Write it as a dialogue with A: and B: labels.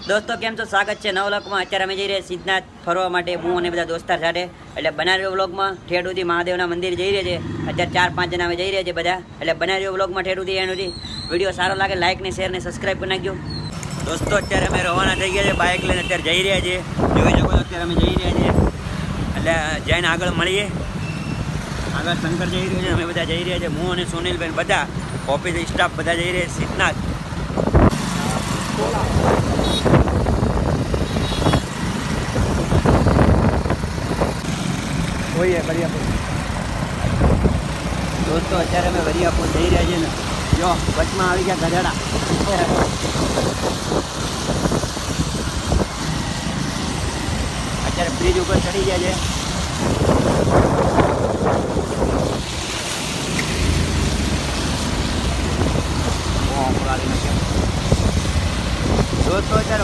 A: દોસ્તો કેમ છો? સ્વાગત છે નવ વ્લોગમાં। અત્યારે અમે જઈ રહ્યા સિદ્ધનાથ ફરવા માટે, હું અને બધા દોસ્તાર સાથે। એટલે બનાવ્યો વ્લોગમાં ઠેઠ સુધી મહાદેવના મંદિર જઈ રહ્યા છે। અત્યારે 4-5 જણા અમે જઈ રહ્યા છે બધા। એટલે બનાવ્યો વ્લોગમાં ઠેઠ સુધી એનું વિડીયો સારો લાગે લાઈક ને શેર ને સબસ્ક્રાઈબ કરી નાખજો। દોસ્તો અત્યારે અમે રવાના થઈ ગયા છે બાઇક લઈને, અત્યારે જઈ રહ્યા છીએ। જોઈ શકો છો અત્યારે અમે જઈ રહ્યા છીએ। એટલે જઈને આગળ મળીએ। આગળ શંકર જઈ રહ્યો છે, અમે બધા જઈ રહ્યા છીએ। હું અને સુનિલભાઈ બધા ઓફિસ સ્ટાફ બધા જઈ રહ્યા સિદ્ધનાથ। દોસ્તો અત્યારે અમે વરિયાપુર જઈ રહ્યા છીએ ને, જો વચમાં આવી ગયા ગધેડા। અત્યારે બ્રિજ ઉપર ચડી ગયા છે। દોસ્તો અત્યારે